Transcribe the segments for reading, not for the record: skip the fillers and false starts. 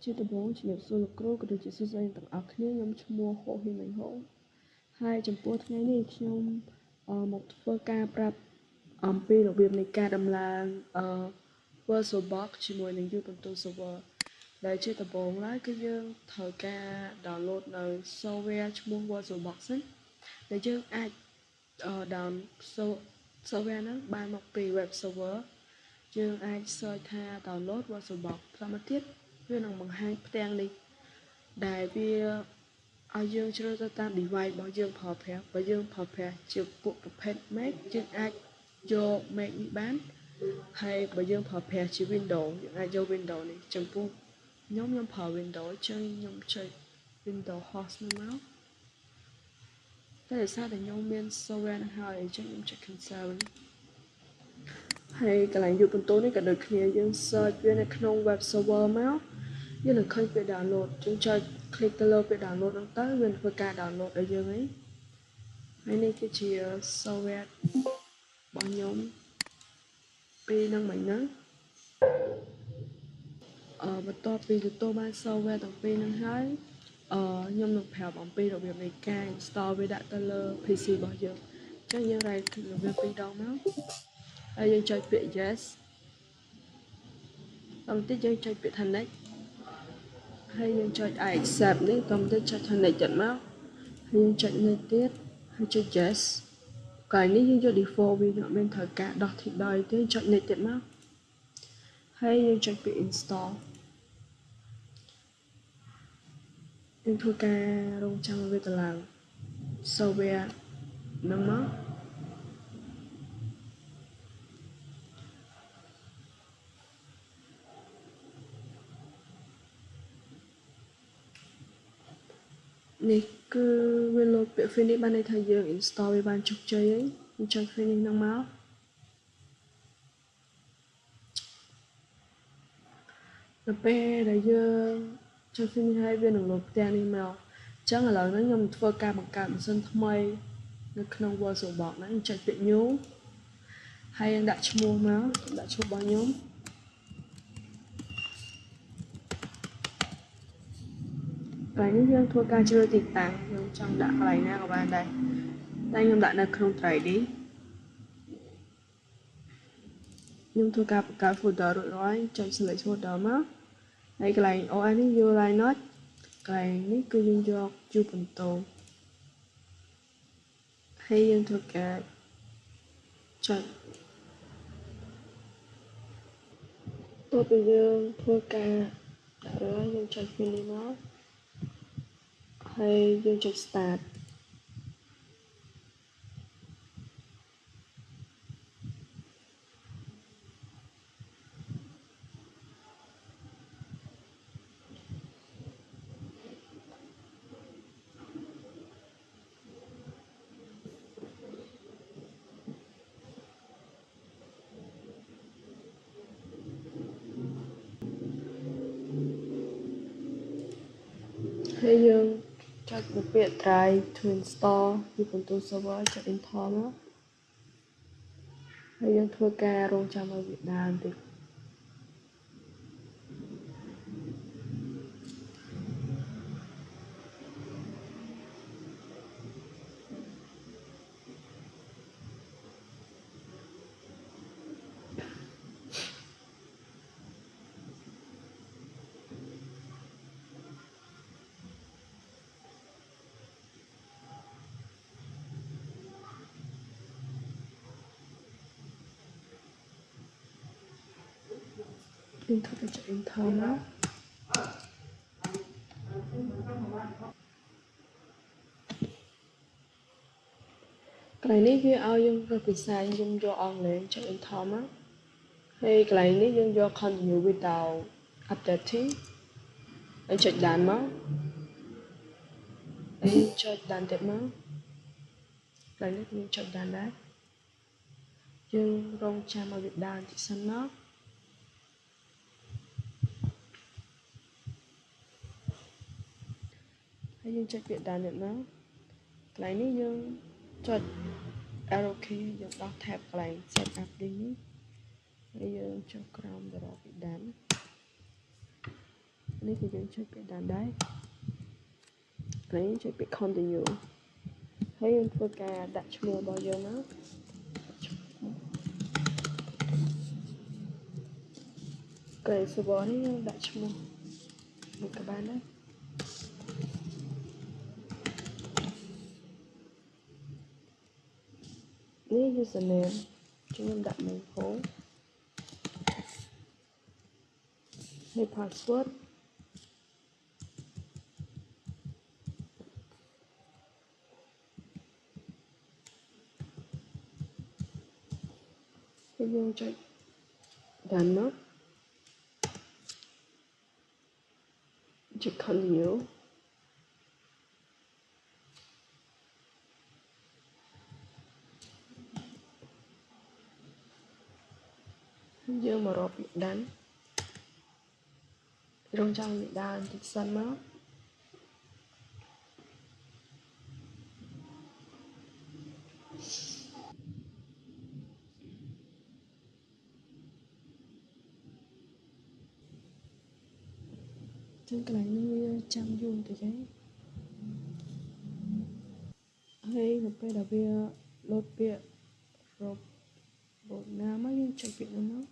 ជាដំបូងជំរាបសួរលោកគ្រូក៏ដូចជាសួស្តីទាំងអស់គ្នាខ្ញុំឈ្មោះហូហ៊ីម៉េងហូហើយចំពោះថ្ងៃនេះខ្ញុំមកធ្វើការប្រាប់អំពីរបៀបនៃការដំឡើង VirtualBox ជាមួយនឹង Ubuntu Server ដែលជាដំបូងឡើយគឺយើងត្រូវការ download នៅ software ឈ្មោះ VirtualBox ហ្នឹងដែលយើងអាចdown software ហ្នឹងបានមកពី web server យើងអាច search ថា download VirtualBox ផ្សំទៀតវានឹងបង្ហាញផ្ទាំងនេះដែលវាឲ្យយើងជ្រើសទៅតាម device របស់យើងប្រើប្រាស់បើយើងប្រើប្រាស់ជាពួកប្រភេទ Mac យើងអាចយក Mac នេះបានហើយបើយើងប្រើប្រាស់ជា Windows យើងអាចយក Windows នេះចំពោះខ្ញុំប្រើ Windows អញ្ចឹងខ្ញុំចុច Windows host នេះមកតែដោយសារតែខ្ញុំមាន software នឹងហើយអញ្ចឹងខ្ញុំចុច cancel ហើយកន្លែង Ubuntu នេះក៏ដូចគ្នាយើង search វានៅក្នុង web server មកយើងនឹងឃើញពាក្យ download យើងចុច click ទៅលើពាក្យ download ហ្នឹងទៅវានឹងធ្វើការ download ឲ្យយើងហើយនេះគឺជា software របស់ខ្ញុំពីនឹងមិញហ្នឹងបន្ទាប់ពីទទួលបាន software ទាំងពីរហ្នឹងហើយខ្ញុំនឹងប្រាប់អំពីរបៀបនៃការ install វាដាក់ទៅលើ PC របស់យើងអញ្ចឹងយើង right click លើវាពីរដងមកហើយយើងចុចពាក្យ yes ដល់បន្តិចយើងចុចពាក្យថា next ហើយយើងចុច I accept នេះដល់បន្តិចចុចថា next ទៀតមកហើយយើងចុច next ទៀតហើយចុច yes កន្លែងនេះយើងយក default វាអត់មានត្រូវការដោះធីដយទេចុច next ទៀតមកហើយយើងចុចពាក្យ install យើងធ្វើការរងចាំឲ្យវាទៅឡើង software ហ្នឹងមកនេះគឺវាលោតពាក្យ finish បានន័យថាយើង install វាបានជោគជ័យហើយយើងចុច finish ហ្នឹងមកដល់ពេលដែលយើងចុច finish ហើយវានឹងលោតផ្ទាំងនេះមកអញ្ចឹងឥឡូវហ្នឹងខ្ញុំធ្វើការបង្កើតម៉ាស៊ីនថ្មីនៅក្នុង VirtualBox ហ្នឹងចុចពាក្យ new ហើយយើងដាក់ឈ្មោះមកដាក់ឈ្មោះរបស់ខ្ញុំកន្លែងនេះយើងធ្វើការជ្រើសទីតាំងខ្ញុំចង់ដាក់កន្លែងណាក៏បានដែរតែខ្ញុំដាក់នៅក្នុង 3D ខ្ញុំធ្វើការបង្កើត folder រួចរាល់ចុច select folder មកហើយកន្លែង OS នេះយក Linux កន្លែងនេះគឺយើងយក Ubuntu ហើយយើងធ្វើការចុចតើពេលយើងធ្វើការដាក់ហើយយើងចុច finish មកហើយយើងចុច startហើយយើងចុចនៅពាក្យ try to install Ubuntu server ចុច enter មកហើយយើងធ្វើការរងចាំឲ្យវាដើរបន្តិចយើងធ្វើការចុច enter មកកន្លែងនេះវាឲ្យយើងរើសភាសាខ្ញុំយកអង់គ្លេសចុច enter មកហើយកន្លែងនេះយើងយក continue without updating ហើយចុច done មកហើយចុច done ទៀតមកកន្លែងនេះខ្ញុំចុច done ដែរយើងរងចាំឲ្យវាដើរបន្តិចសិនមកហើយយើងចុចពាក្យ done ទៀតមកកន្លែងនេះយើងចុច arrow key យើងដោះ tab កន្លែង set up នេះហើយយើងចុចក្រោមទៅរកពាក្យ done នេះគឺយើងចុចពាក្យតាមដែរហើយចុចពាក្យ continue ហើយយើងធ្វើការដាក់ឈ្មោះរបស់យើងមកកែ server នេះយើងដាក់ឈ្មោះមួយក៏បានដែរនេះ username ខ្ញុំដាក់មួយហូហើយ password ហើយយើងចុច download ចុច continue យើងមករកពាក្យដានរងចាំវាដើរបន្តិចសិនមកចឹងកន្លែងនេះវាចាំយូរបន្តិចហើយនៅពេលដែលវាលោតពាក្យ robot ណាមកយើងចុចពាក្យនោះមក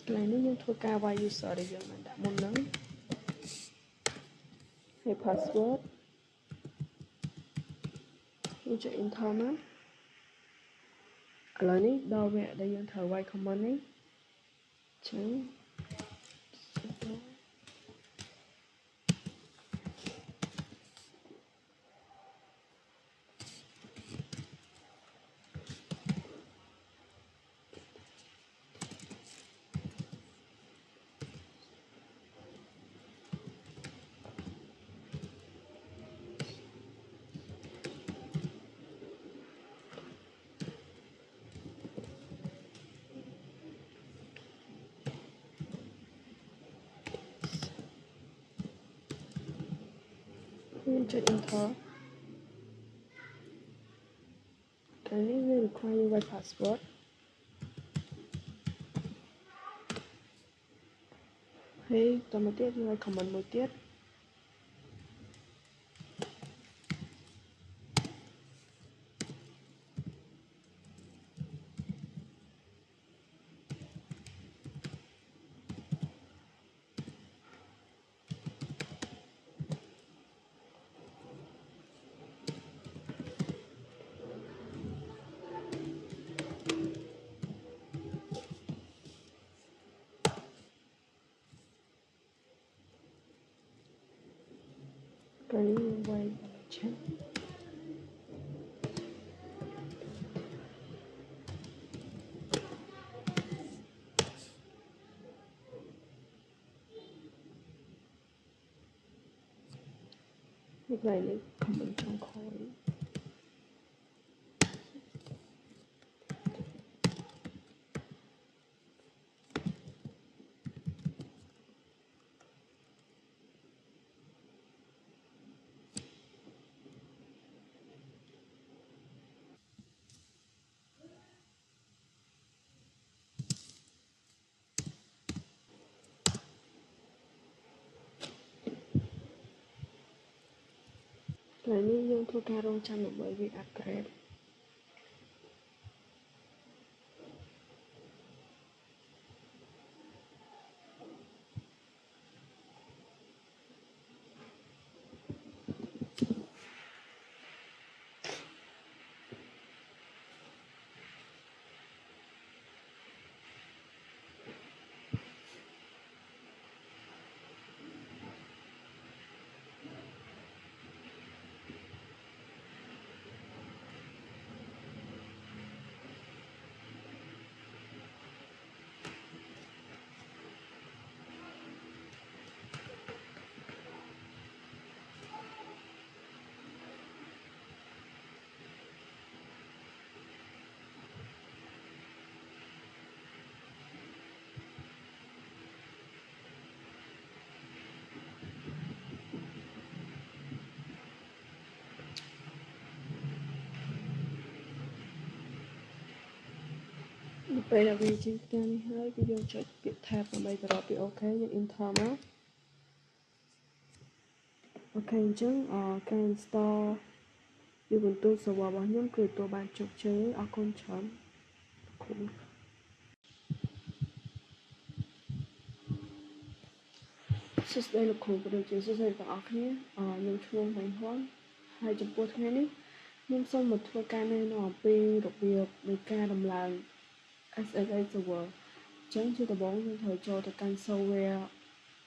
កន្លែងនេះយើងធ្វើការវាយ user ដែលយើងបានដាក់មុនហ្នឹងហើយ password យើងចុច enter មកឥឡូវនេះដល់វគ្គដែលយើងត្រូវវាយ command នេះចឹងយើងចុច enter កន្លែងនេះវា require យើងវាយ password ហើយតមកទៀតយើងវាយ command មួយទៀតកន្លែងនេះយើងវាយ check កន្លែងនេះ command ចុងក្រោយ កន្លែងនេះយើងធ្វើការរងចាំដើម្បីវា upgrade ក ពេលដែលវាជាផ្ទាំងនេះហើយគឺយើងចុចពាក្យ tab ដើម្បីទៅរកពាក្យ OK យើង enter មកអូខេអញ្ចឹងការ install ពីបន្ទូ server របស់ខ្ញុំគឺទទួលបានជោគជ័យអរគុណច្រើនគ្រូសួស្តីលោកគ្រូក៏ដូចជាសួស្តីបងប្អូនគ្នាខ្ញុំឈ្មោះម៉ៃហ៊ុនហើយចំពោះថ្ងៃនេះខ្ញុំសូមមកធ្វើការណែនាំអំពីរបៀបនៃការដំឡើង SSH server អញ្ចឹងជាដំបូងយើងត្រូវចូលទៅកាន់ software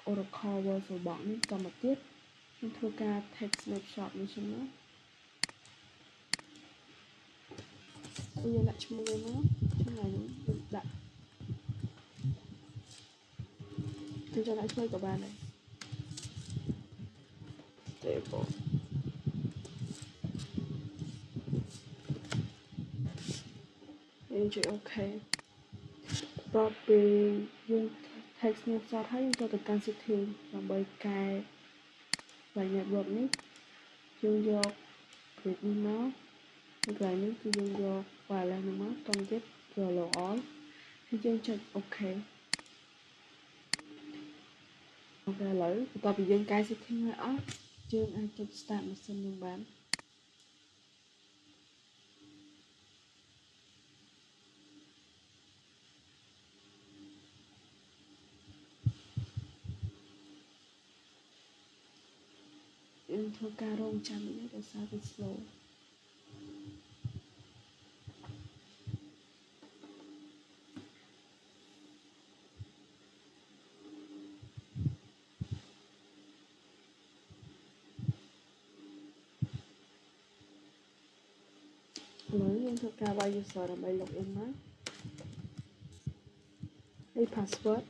Oracle VirtualBox នេះតមកទៀតខ្ញុំធ្វើការ take snapshot នេះសិនណាយើងដាក់ឈ្មោះវាមកថ្ងៃនេះយើងដាក់ខ្ញុំចង់ដាក់ឈ្មោះក៏បានដែរ table យើងចុច OK បន្ទាប់ពីយើង take snapshot ហើយយើងចូលទៅកាន់ setting ដើម្បីកែ file network នេះយើងយក grid នេះមកនៅកន្លែងនេះគឺយើងយក file នេះមកតទៅទៀតយក log all ហើយយើងចុច OK អូខេឥឡូវបន្ទាប់ពីយើងកែ setting ហើយអស់យើងអាចចុច start ម៉ាស៊ីនយើងបានយើងធ្វើការរងចាំនេះដោយសារវា slow ឥឡូវយើងធ្វើការវាយ user ដើម្បី log in មកហើយ password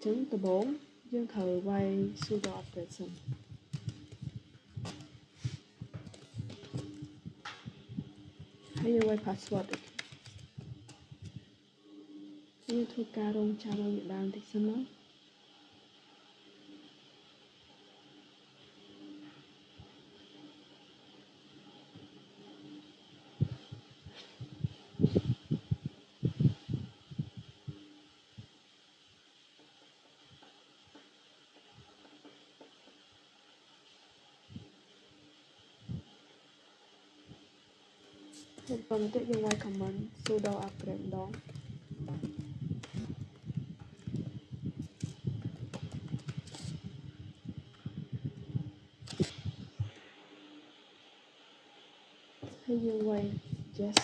អញ្ចឹងដំបូងយើងត្រូវវាយ sudo update សិនហើយយើងវាយ password ទៀតយើងធ្វើការរងចាំឲ្យវាបានបន្តិចសិនណាហើយបន្តទៀតយើងវាយ command sudo upgrade ម្ដងហើយយើងវាយ yes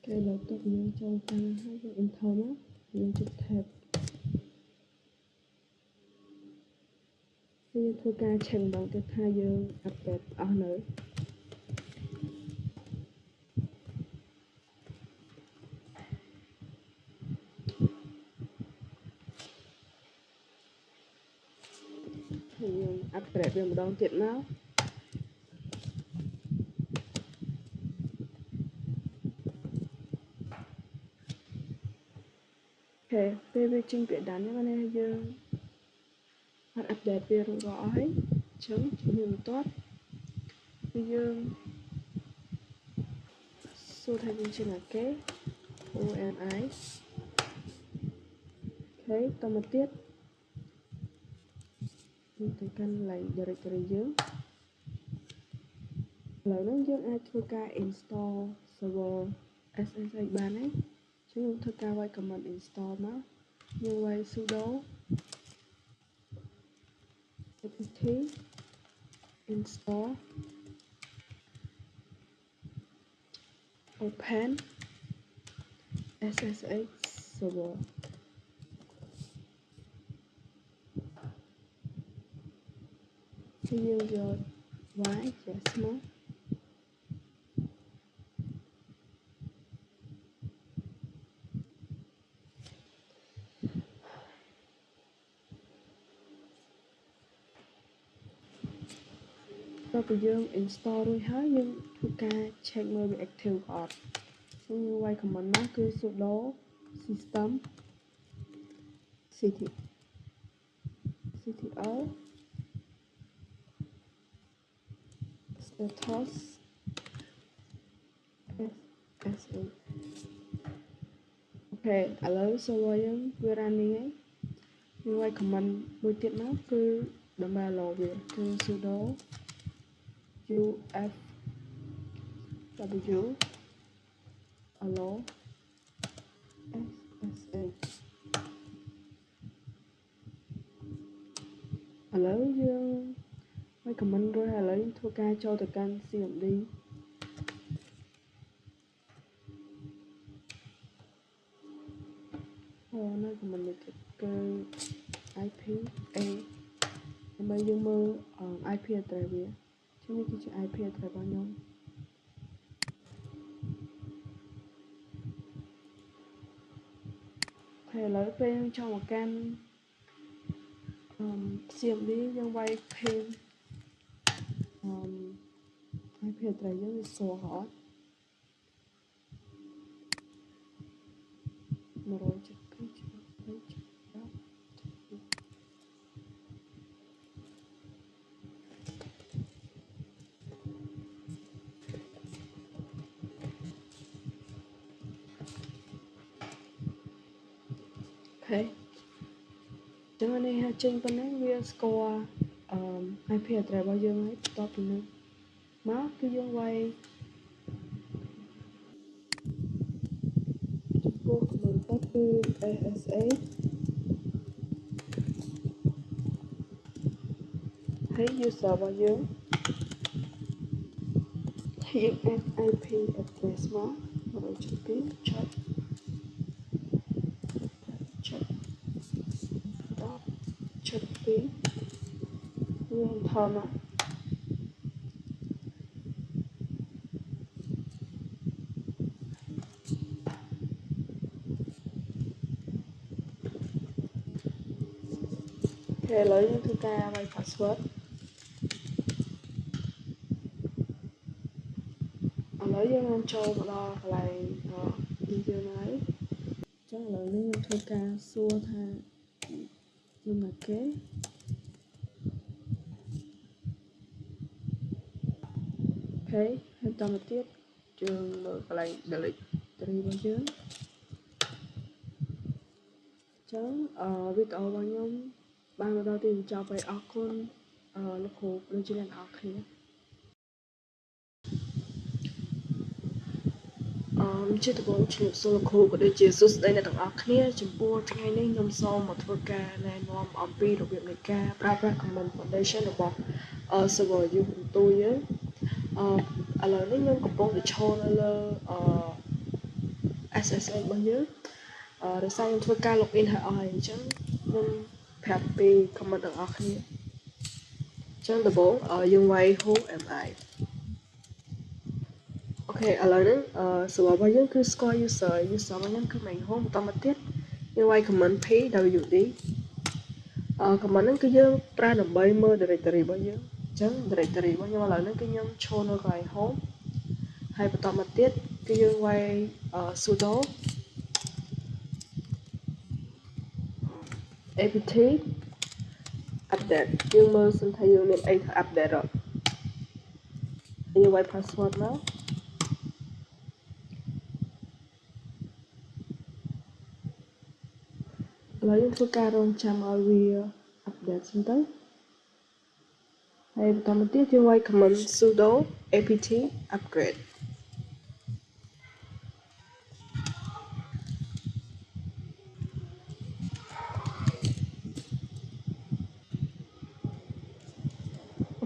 គេលើកទឹកយើងចូលតាមហើយយើង enter មកយើងចុច tab ហើយយើងធ្វើការ check ម្ដងទៀតថាយើង update អស់នៅហើយយើង upgrade វាម្ដងទៀតមកអូខេពេលវាចេញពាក្យដាននេះបានថាយើងបាន update វារួចរាល់អស់ហើយអញ្ចឹងជំហានបន្ទាប់គឺយើងសួរថាយើងជាអ្នកគេ ONI អូខេតមកទៀតយើងទៅកាន់ line directory យើងឥឡូវហ្នឹងយើងអាចធ្វើការ install server SSH បានហើយអញ្ចឹងយើងធ្វើការវាយ command install មក យើងវាយ sudo apt install open SSH server ហើយយើងយក y yes មកដល់ពេលយើង install រួចហើយយើងធ្វើការ check មើលវា active ក៏អត់យើងវាយ command មកគឺ sudo system ctl status ssa អូខេឥឡូវ server យើងវា running ហើយយើងវាយ command មួយទៀតមកគឺដើម្បី allow វាគឺ sudo ufw allow ssh ឥឡូវយើងវាយ command រួចហើយឥឡូវយើងធ្វើការចូលទៅកាន់ cmd នៅ command នេះគឺ ipa ដើម្បីយើងមើល IP address វាចឹងនេះគឺជា IP address របស់ខ្ញុំហើយឥឡូវពេលយើងចូលមកកាន់ CMD យើងវាយ pin IP address យើងវាស្គាល់អត់អូខេចឹងនេះចេញប៉ុណ្ណឹងវាស្គាល់IP address របស់យើងហើយបន្ទាប់ពីនោះមកគឺយើងវាយចំពោះ command ទៅគឺ SSH ហើយ user របស់យើងយើង add IP address មក172 172 យើងថតមកឥឡូវយើងធ្វើការវាយ password ឥឡូវយើងនឹងចូលមកដល់កន្លែងយើងហើយចឹងឥឡូវនេះខ្ញុំធ្វើការសួរថាខ្ញុំណាគេអូខេហើយបន្តមកទៀតយើងមើលកន្លែង delete tree របស់យើងចឹងវីដេអូរបស់ខ្ញុំបានមកដល់ទីបញ្ចប់ហើយអរគុណលោកគ្រូដូចជាអ្នកនរគ្នាជាដំបូងជំរាបសួរលោកគ្រូក៏ដូចជាសួស្តីអ្នកទាំងអស់គ្នាចំពោះថ្ងៃនេះខ្ញុំសូមមកធ្វើការណែនាំអំពីរបៀបនៃការប្រើប្រាស់ command foundation របស់ server Ubuntu យើងឥឡូវនេះខ្ញុំកំពុងតែឈរនៅលើSSH របស់យើងដោយសារខ្ញុំធ្វើការ login ហើយអស់ហើយអញ្ចឹងខ្ញុំប្រាប់ពី command ទាំងអស់គ្នាអញ្ចឹងដំបូងយើងវាយ who am I អូខេឥឡូវហ្នឹងserver របស់យើងគឺស្គាល់ user របស់ខ្ញុំគឺ main home បន្តមកទៀតយើងវាយ command pwd command ហ្នឹងគឺយើងប្រើដើម្បីមើល directory របស់យើងអញ្ចឹង directory របស់ខ្ញុំឥឡូវហ្នឹងគឺខ្ញុំឈរនៅកន្លែង home ហើយបន្តមកទៀតគឺយើងវាយ sudo apt update យើងមើលសិនថាយើងមានអីថា update អត់យើងវាយ password មកឥឡូវយើងធ្វើការរងចាំឲ្យវា update សិនទៅហើយបន្តមកទៀតយើងវាយ command sudo apt upgrade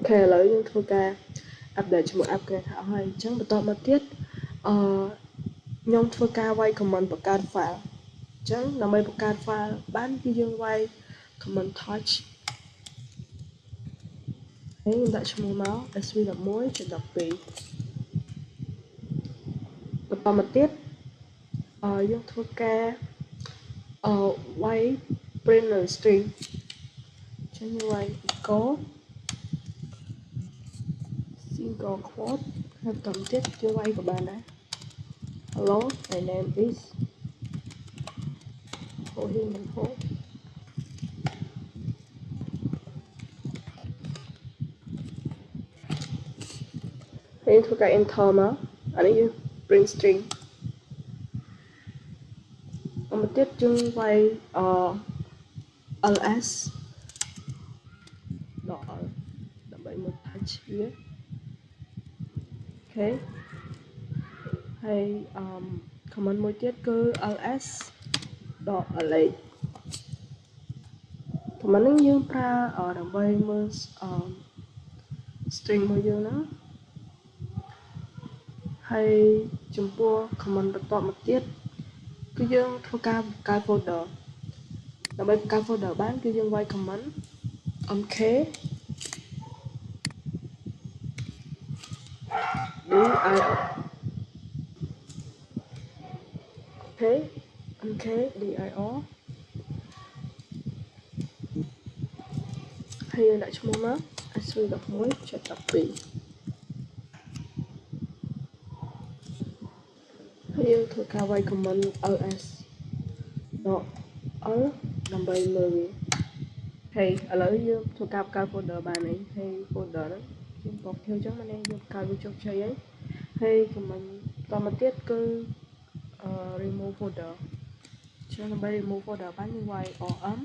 ខេឥឡូវយើងធ្វើការ update ជាមួយ upgrade ហើយអញ្ចឹងបន្តមកទៀតខ្ញុំធ្វើការវាយ command បង្កើត file អញ្ចឹងដើម្បីបង្កើត file បានគឺយើងវាយ command touch ហើយខ្ញុំដាក់ឈ្មោះមក sv11.12 បន្តមកទៀតយើងធ្វើការវាយ print នៅ string អញ្ចឹងយើងវាយ echo single quote ហើយបន្តមកទៀតយើងវាយក៏បានដែរ hello my name is Hohi Minho ហើយធ្វើការ enter មកអានេះយើង print string មកទៀតយើងវាយls ដល់ l ដើម្បីមើល touch វាអូខេហើយ command មួយទៀតគឺ ls ដល់ la command នេះយើងប្រើដើម្បីមើលstring របស់យើងណាហើយចំពោះ command បន្តមកទៀតគឺយើងធ្វើការបង្កើត folder ដើម្បីបង្កើត folder បានគឺយើងវាយ command mk dir អូខេ mk dir ហើយយើងដាក់ឈ្មោះមក sv11.12 ហើយយើងធ្វើការវាយ command ls ដល់ l ដើម្បីមើលវាហើយឥឡូវយើងធ្វើការបង្កើត folder បានហើយ folder ហ្នឹងខ្ញុំបកធៀវចឹងមកនេះយើងបង្កើតវាជោគជ័យហើយ command តមកទៀតគឺ remove folder ចឹងដើម្បី remove folder បានយើងវាយ rm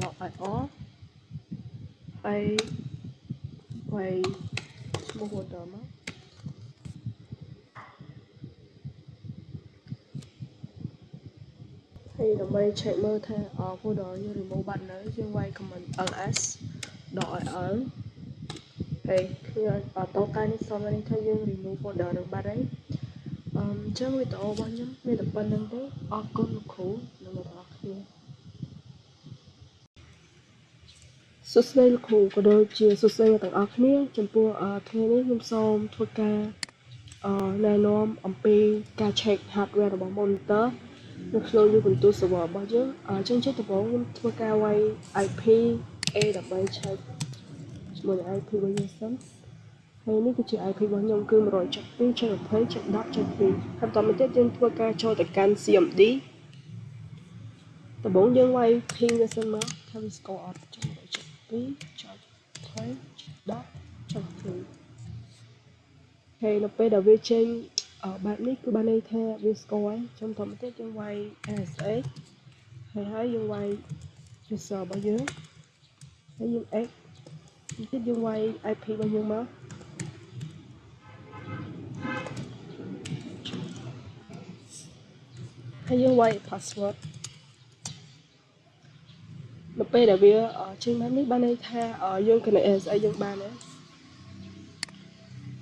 ដល់ ir ហើយវាយឈ្មោះ folder មកហើយដើម្បី check មើលថា folder យើង remove បាត់នៅយើងវាយ command ls ដល់ ir ហើយខ្ញុំតទៅការនេះសមនេះថាយើង remove folder នឹងបាត់ហើយអញ្ចឹងវីដេអូរបស់ខ្ញុំមានតែប៉ុណ្្នឹងទេអរគុណលោកគ្រូនិងអ្នកទាំងអស់គ្នាសួស្តីលោកគ្រូក៏ដូចជាសួស្តីអ្នកទាំងអស់គ្នាចំពោះថ្ងៃនេះខ្ញុំសូមធ្វើការណែនាំអំពីការ check hardware របស់ monitor នៅក្នុង Ubuntu server របស់យើងអញ្ចឹងជាដំបូងខ្ញុំធ្វើការវាយ IP A ដើម្បី check ជាមួយនឹង IP របស់យើងសិនហើយនេះគឺជា IP របស់ខ្ញុំគឺ 172.20.10.2 ហើយបន្តមកទៀតយើងធ្វើការចូលទៅកាន់ CMD ដំបូងយើងវាយ ping វាសិនមកថាវាស្គាល់អត់ 172.20.10.2 ហើយនៅពេលដែលវាចេញបែបនេះគឺបានន័យថាវាស្គាល់ហើយចាំបន្តមកទៀតយើងវាយ NSA ហើយយើងវាយ user របស់យើងហើយយើង X ទៀតយើងវាយ IP របស់យើងមកហើយយើងវាយ password នៅពេលដែលវាចេញបែបនេះបានន័យថាយើង connect NSA យើងបានហើយ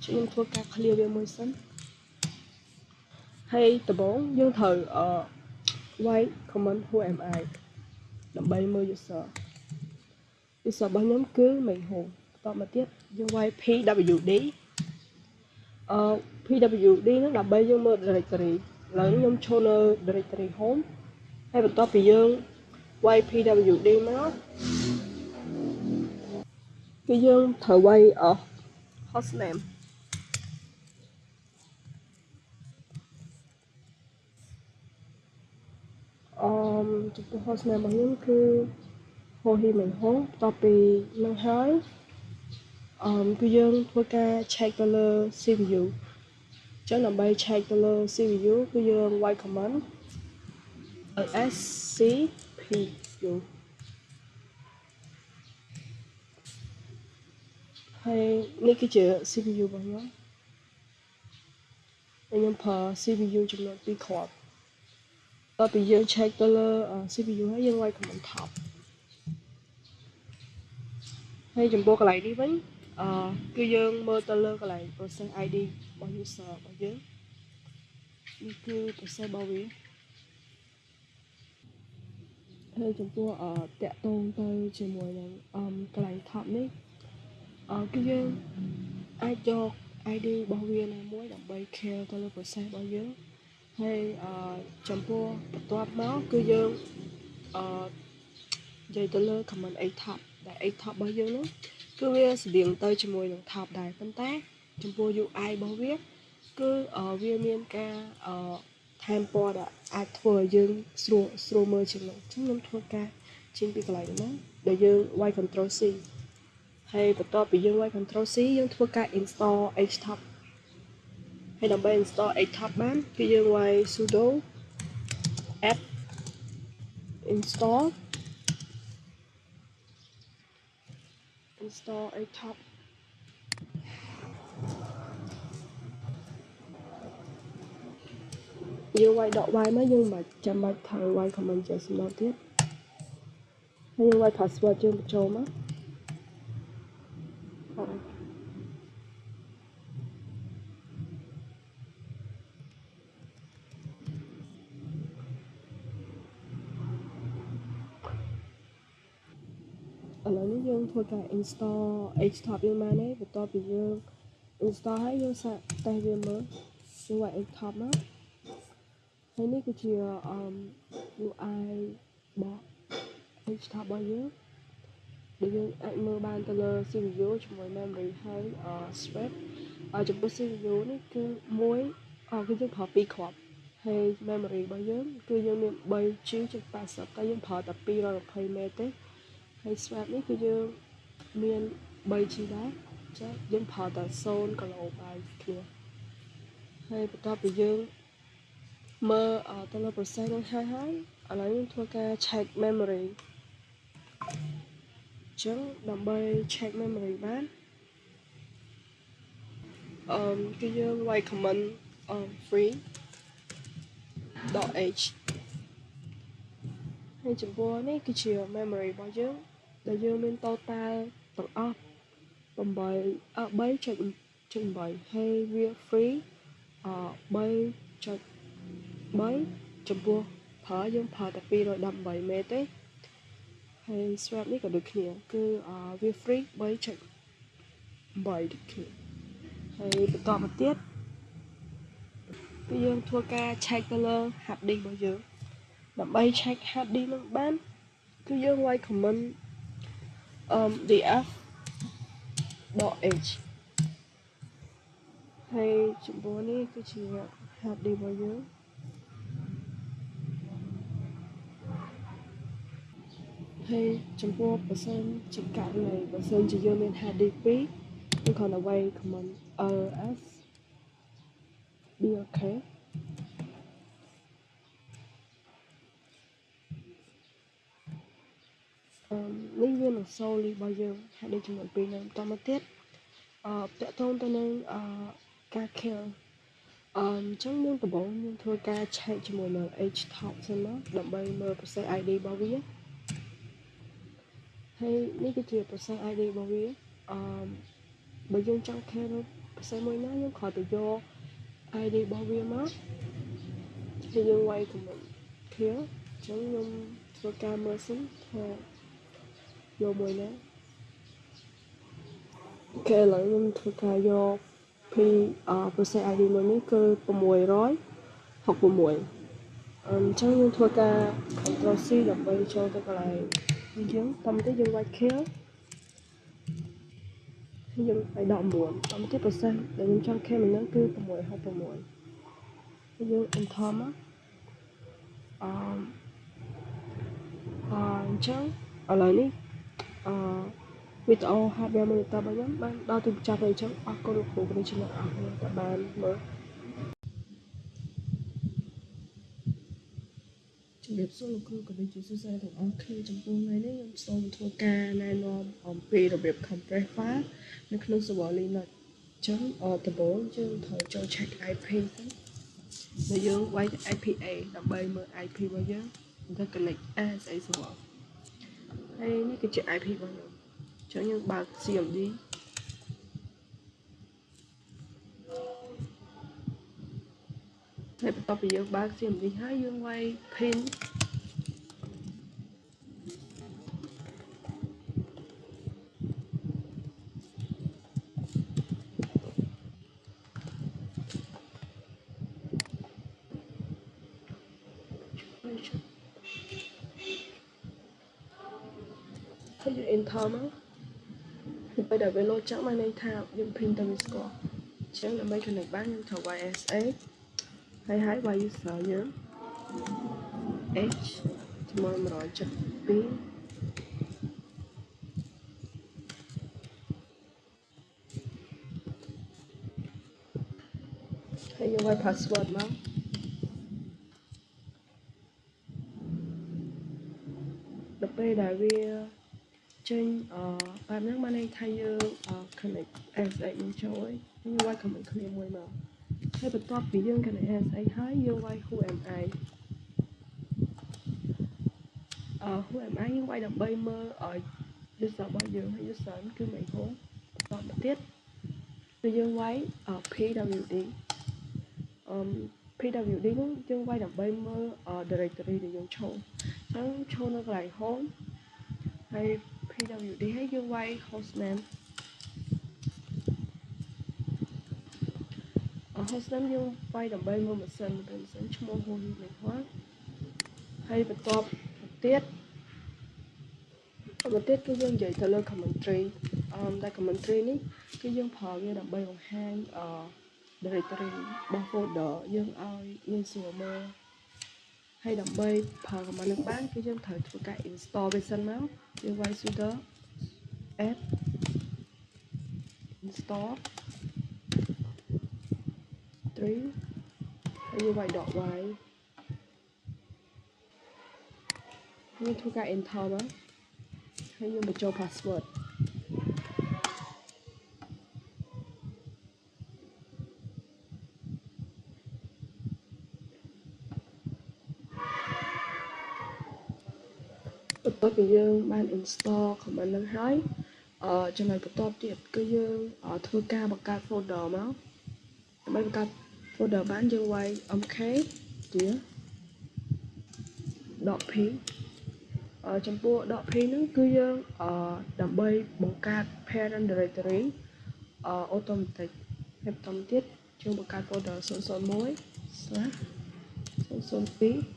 ខ្ញុំធ្វើការ clear វាមួយសិនហើយដំបូងយើងត្រូវវាយ command who am I ដើម្បីមើល user របស់ខ្ញុំគឺមេហូបន្តមកទៀតយើងវាយ pwd pwd ហ្នឹងដើម្បីយើងមើល directory ឥឡូវខ្ញុំចូលនៅ directory home ហើយបន្ទាប់ពីយើងវាយ pwd មកគឺយើងត្រូវវាយhostname ចំពោះ hostname របស់ខ្ញុំគឺ Hohi Minho បន្ទាប់ពីនឹងហើយគឺយើងធ្វើការ check ទៅលើ CPU អញ្ចឹងដើម្បី check ទៅលើ CPU គឺយើងវាយ command scpu ហើយនេះគឺជា CPU របស់ខ្ញុំប្រើ CPU ចំនួន2គ្រាប់តទៅពីយើង check ទៅលើ CPU ហើយយើងវាយ command top ហើយចំពោះកន្លែងនេះវិញ គឺយើងមើលទៅលើកន្លែង process ID របស់ user របស់យើងនេះគឺ process របស់វាហើយចំពោះតាក់ទងទៅជាមួយនឹងកន្លែង top នេះគឺយើងអាចយក ID របស់វាណាមួយដើម្បី care ទៅលើ process របស់យើងហើយចំពោះបន្ទាប់មកគឺយើងនិយាយទៅលើ command a top ដែល a top របស់យើងនោះគឺវាស្តៀងទៅជាមួយនឹង top ដែរប៉ុន្តែចំពោះ UI របស់វាគឺវាមានការថែមពណ៌ដែលអាចធ្វើឲ្យយើងស្រួលមើលជាងនោះអញ្ចឹងខ្ញុំធ្វើការចេញពីកន្លែងហ្នឹងដែលយើង Y Control C ហើយបន្ទាប់ពីយើង Y Control C យើងធ្វើការ install htop ហើយដើម្បី install htop បានគឺយើង Y sudo apt install htop យើង Y ដក Y មកយើងមិនចាំបាច់ត្រូវ Y command ចេះសំណល់ទៀតហើយយើង Y password យើងបញ្ចូលមកឥឡូវនេះយើងធ្វើការ install htop យើងមកនេះបន្ទាប់ពីយើង install ហើយយើងសាកតេស្តវាមើលយើង htop មកហើយនេះគឺជា UI របស់ htop របស់យើងដែលយើងអាចមើលបានទៅលើ CPU ជាមួយ memory ហើយ swap ចំពោះ CPU នេះគឺគឺយើងប្រើ2គ្រាប់ហើយ memory របស់យើងគឺយើងមាន 3G/80 តែយើងប្រើតែ220 MBទេហើយ swap នេះគឺយើងមាន 3G ដែរចាយើងប្រើតែ0គីឡូបាយគ្នាហើយបន្ទាប់ពីយើងមើលទៅលើ process នឹងហើយឥឡូវយើងធ្វើការ check memory អញ្ចឹងដើម្បី check memory បានគឺយើង Y command free .h ហើយចំពោះនេះគឺជា memory របស់យើងដែលយើងមាន total ទាំងអស់3.8ហើយវា free 3.3ចំពោះយើងប្រើតែ218 មេទេហើយ swap នេះក៏ដូចគ្នាគឺវា free 3.8ដូចគ្នាហើយបន្តមកទៀតគឺយើងធ្វើការ check ទៅលើ hard disk របស់យើងដើម្បី check hard disk នឹងបានគឺយើង Y command df.h ហើយចំពោះនេះគឺជា hard disk របស់យើងហើយចំពោះបើសិនជាករណីបើសិនជាយើងមាន hard disk 2យើងគ្រាន់តែ Y command ls blk នេះវានឹង សូលីរបស់យើងhard disk ចំនួន2ហ្នឹងបន្តមកទៀតតកតងទៅនឹងការ kill អញ្ចឹងយើងដំបូងយើងធ្វើការ check ជាមួយនឹង htop សិនមកដើម្បីមើល process ID របស់វាហើយនេះគឺជា process ID របស់វាបើយើងចង់ kill process មួយណាយើងគ្រាន់តែយក ID របស់វាមកហើយយើង Y command clear អញ្ចឹងខ្ញុំធ្វើការមើលសិនថាយកមួយណាអូខេឥឡូវខ្ញុំធ្វើការយកពី process ID មួយនេះគឺ666អញ្ចឹងយើងធ្វើការ Ctrl C ដើម្បីចូលទៅកន្លែងយើងតាមទៅយើង white kill ហើយយើងឲ្យ19តាមទៅ process ដែលខ្ញុំចង់ kill ហ្នឹងគឺ666ហើយយើង enter មកអញ្ចឹងឥឡូវនេះវីដេអូ hardware monitor របស់ខ្ញុំបានដល់ទីបញ្ចប់ហើយអញ្ចឹងអរគុណលោកគ្រូគ្រូជំនាញអរគុណដែលបានមើលជំរាបសួរលោកគ្រូក៏ដូចជាសួស្តីទាំងអស់គ្នាចំពោះថ្ងៃនេះខ្ញុំសូមធ្វើការណែនាំអំពីរបៀប compress file នៅក្នុង server Linux អញ្ចឹងដំបូងយើងត្រូវចូល check IP ទៅដែលយើងវាយ IPA ដើម្បីមើល IP របស់យើងទៅ connect SSA server ហើយនេះគឺជា IP របស់ខ្ញុំអញ្ចឹងយើងបើក CMD ហើយបន្ទាប់ពីយើងបើក CMD ហើយយើងវាយ pin ហើយយើង enter មកពេលដែលវាលោតចាំបានន័យថាយើង pin ទៅវាស្គាល់អញ្ចឹងដើម្បី connect បានយើងត្រូវ YSA ហើយ Y user យើង H ជាមួយ172ហើយយើងវាយ password មកដល់ពេលដែលវាចេញបែបហ្នឹងបានន័យថាយើង connect SX នឹងចូលហើយយើងវាយ comment clear មួយមកហើយបន្ទាប់ពីយើង connect SX ហើយយើងវាយ who am I who am I យើងវាយដើម្បីមើលuser របស់យើងហើយ user ហ្នឹងគឺមិនហូបន្តមកទៀតគឺយើងវាយ PWD PWD ហ្នឹងយើងវាយដើម្បីមើល directory ដែលយើងចូលអញ្ចឹងចូលនៅកន្លែង home ហើយ PWD ហើយយើងវាយ hostname hostname យើងវាយដើម្បីមើលម៉ាស៊ីនឈ្មោះ Holy នេះហើយបន្ទាប់ទៀតគឺយើងនិយាយទៅលើ commentary ដែល commentary នេះគឺយើងប្រើវាដើម្បីបង្ហាញdirectory របស់ folder យើងឲ្យងាយស្រួលមើលហើយដើម្បីប្រើ command នឹងបានគឺយើងត្រូវធ្វើការ install វាសិនមកយើងវាយ sudo add install 3ហើយយើងវាយ .y យើងធ្វើការ enter មកហើយយើងបញ្ចូល password បន្ទាប់ពីយើងបាន install command នឹងហើយចំណុចបន្ទាប់ទៀតគឺយើងធ្វើការបង្កើត folder មកដើម្បីបង្កើត folder បានយើងវាយ mk ជា .p ចំពោះ .p ហ្នឹងគឺយើងដើម្បីបង្កើត parent directory automatic ហើយបន្តទៀតយើងបង្កើត folder 001/002/003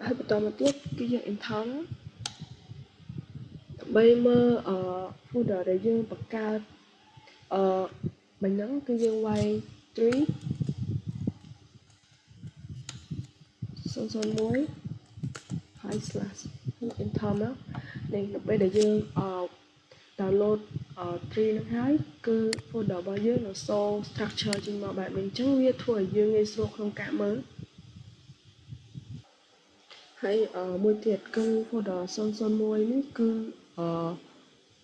ហើយបន្តមកទៀតគឺយើង enter ដើម្បីមើលfolder ដែលយើងបង្កើតមិញហ្នឹងគឺយើងវាយ 3/001 ហើយ slash enter មកនេះដើម្បីដែលយើងdownload 3ហ្នឹងហើយគឺ folder របស់យើងនៅ show structure ចេញមកបែបនេះអញ្ចឹងវាធ្វើឲ្យយើងងាយស្រួលក្នុងការមើលហើយមួយទៀតគឺ folder 001នេះគឺ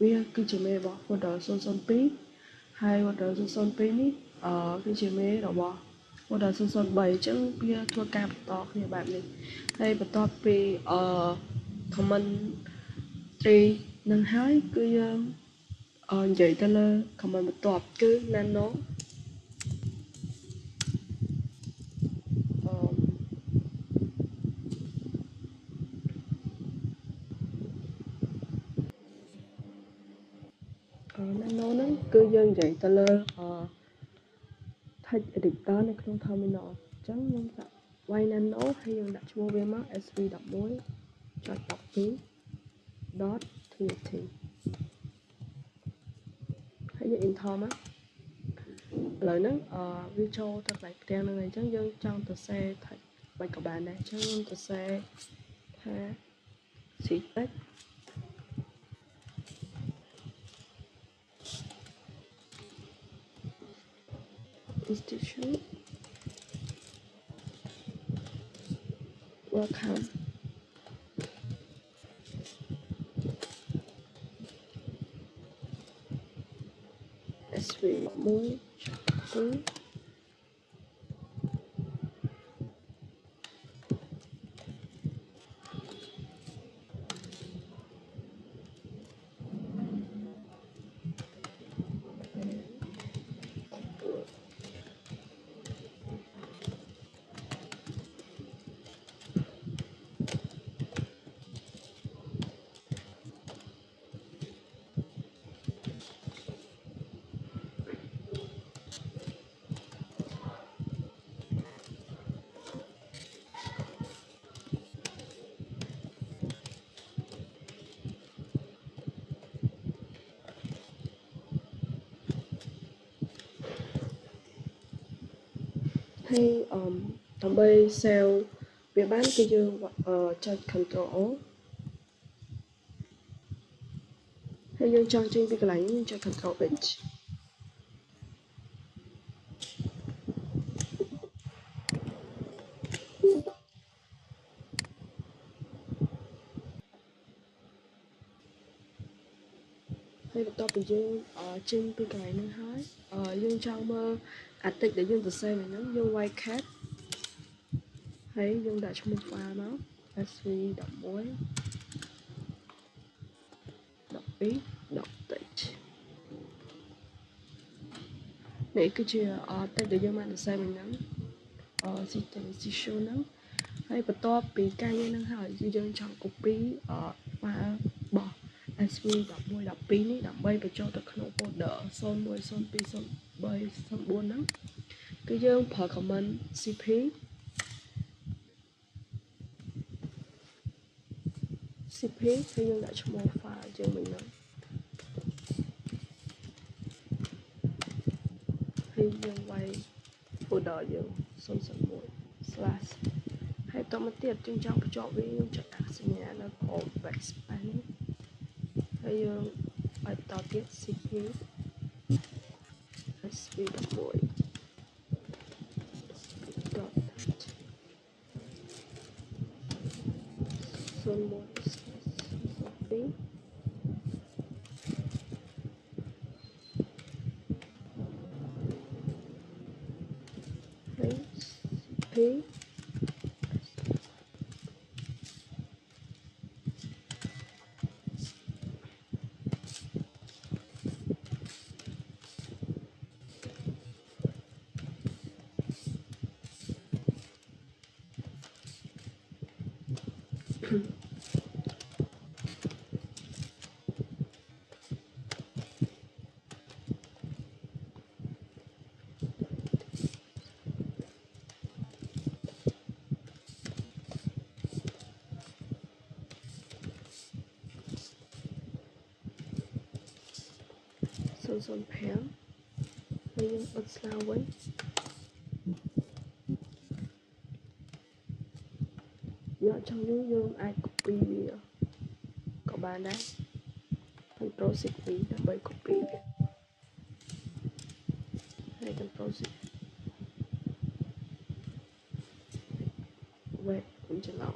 វាគឺជាមេរបស់ folder 002ហើយ folder 002នេះគឺជាមេរបស់ folder 003អញ្ចឹងវាធ្វើការបន្តគ្នាបែបនេះហើយបន្ទាប់ពីcomment 3នឹងហើយគឺយើងនិយាយទៅលើ comment បន្ទាប់គឺ nano nano ហ្នឹងគឺយើងនិយាយទៅលើtext editor នៅក្នុង terminal អញ្ចឹងខ្ញុំដាក់វាយ nano ហើយយើងដាក់ឈ្មោះវាមក sv11.12.txt ហើយយើង enter មកឥឡូវហ្នឹងវាចូលទៅកន្លែងផ្ទាំងហ្នឹងហើយអញ្ចឹងយើងចង់ទៅសេថៃមិនក៏បានដែរអញ្ចឹងខ្ញុំទៅសេថា ctext institute welcome SV 1 2 hay tổng bay sale việc bán kia dương cho control hay dương trong trên việc lấy cho control H hayបន្ទាប់ពីយើងចេញពីកន្លែងហ្នឹងហើយយើងចង់មើលអាទិចដែលយើងសរសេរវិញហ្នឹងយើងវាយ cat ហើយយើងដាក់ឈ្មោះ file មក sv 11 12 text នេះគឺជាtext ដែលយើងបានសរសេរវិញហ្នឹងsystem issue ហ្នឹងហើយបន្ទាប់ពីការងារហ្នឹងហើយយើងចង់ copy file របស់ sv 11 12នេះដើម្បីបញ្ចូលទៅក្នុង folder 01 02 03 04ហ្នឹងគឺយើងប្រើ command cp ហើយយើងដាក់ឈ្មោះ file យើងវិញហ្នឹងហើយយើងវាយ folder យើង001/ ហើយតមកទៀតយើងចង់បញ្ជាប់វាយើងចុចដាក់សញ្ញានៅក្រោម backspace នេះហើយយើងឲ្យបន្តទៀត cp sv11 dot 01/02 ហើយ cp 005ហើយយើងបិទស្លាវិញយើងចង់យើងអាច copy វាក៏បានដែរ control cp ដើម្បី copy វាហើយ control c web ខ្ញុំច្រឡំ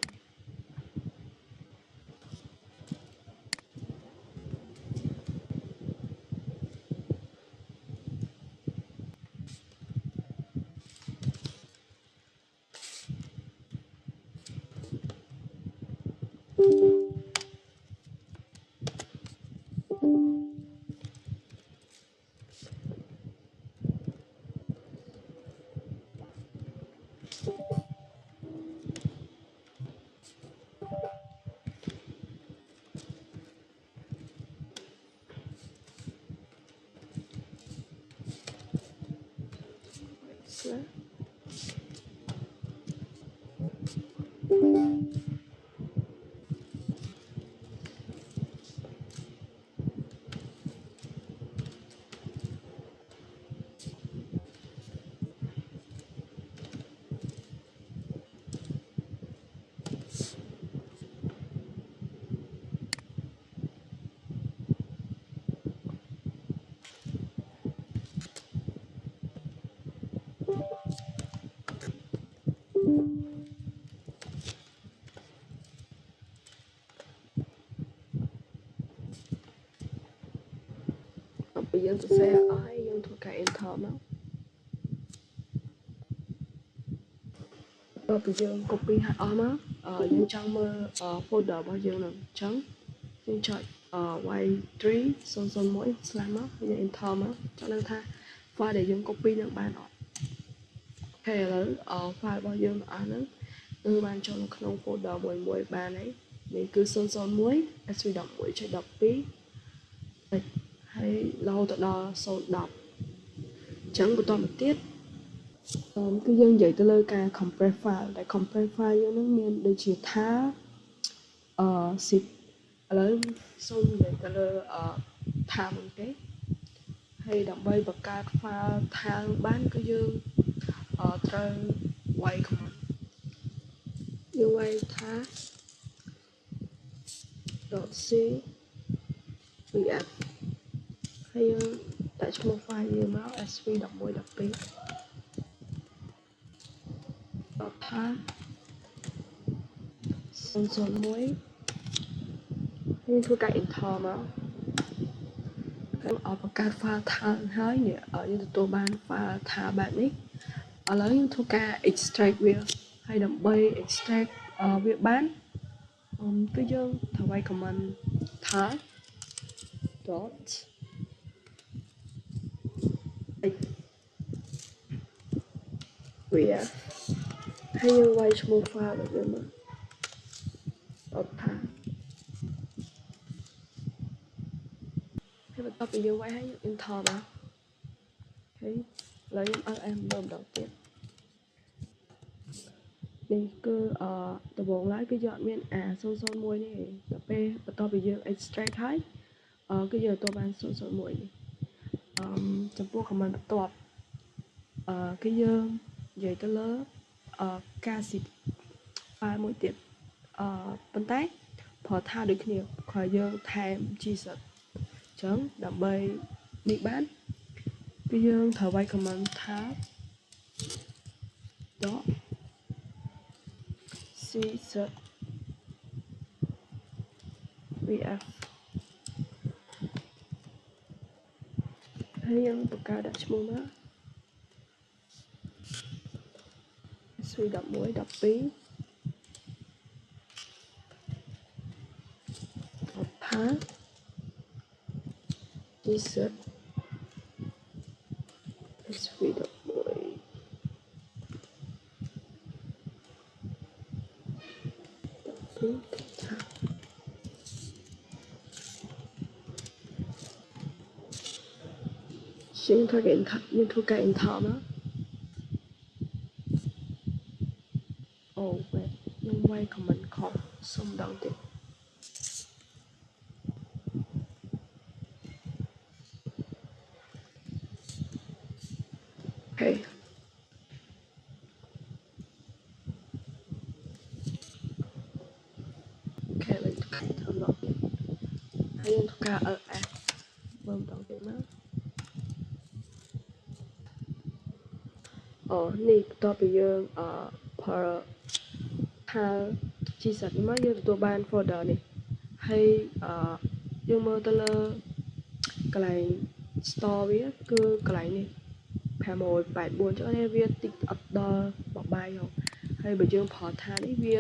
ស្លាពីយើងសរសេរអស់ហើយយើង ធ្វើការ enter មកដល់ពេលយើង copy ហើយអស់មកយើងចង់មើល folder របស់យើងនឹងអញ្ចឹងយើងចុចy3 001 មកយើង enter មកចង់ដឹងថា file ដែលយើង copy នឹងបានអត់អូខេឥឡូវ file របស់យើងអស់ហ្នឹងគឺបានចូលនៅក្នុង folder មួយបានហើយនេះគឺ001 sv11.12 ហើយរហូតដល់010អញ្ចឹងបន្តមកទៀតគឺយើងនិយាយទៅលើការ compress file ដែល compress file យើងហ្នឹងមានដូចជាថាzip ឥឡូវសូមនិយាយទៅលើថាមុនទេហើយដើម្បីបង្កើត file ថាបានគឺយើងត្រូវវាយ command យើងវាយថា .cvf ហើយយើងដាក់ឈ្មោះ file យើងមក sv11.12 ដល់ថា001ហើយធ្វើការ enter មកហើយបង្កើត file ថាហើយនេះយើងទទួលបាន file ថាបែបនេះឥឡូវយើងធ្វើការ extract វាហើយដើម្បី extract វាបានគឺយើងត្រូវវាយ command ថា dot vf ហើយយើងវាយឈ្មោះ file របស់យើងមកអត់ថាហើយបន្ទាប់ពីយើងវាយហើយយើង enter មកហើយឥឡូវខ្ញុំឲ្យម្ដងទៀតនេះគឺដំបូងឡើយគឺយើងអត់មាន001នេះដល់ពេលបន្ទាប់ពីយើង extract ហើយគឺយើងទទួលបាន001នេះចំពោះ command បន្ទាប់គឺយើងនិយាយទៅលើការ zip file មួយទៀតប៉ុន្តែប្រើថាដូចគ្នាគ្រាន់យើងថែម gz អញ្ចឹងដើម្បីនេះបានគឺយើងត្រូវវាយ command ថា dot cz vf ហើយយើងបង្កើតដាក់ឈ្មោះមក sv11.12 ថា gz sv11.12 ថាយើងធ្វើការ enter មកអូវេខ្ញុំវាយ command ខុសសុំម្ដងទៀតអូខេលេខធ្វើម្ដងទៀតហើយយើងធ្វើការ ls មើលម្ដងទៀតមកនេះបន្ទាប់ពីយើងប្រើថា gz នេះមកយើងទទួលបាន folder នេះហើយយើងមើលទៅលើកន្លែង store វាគឺកន្លែងនេះ584អញ្ចឹងនេះវាតិចអត់ដល់1បាយហើយបើយើងប្រើថានេះវា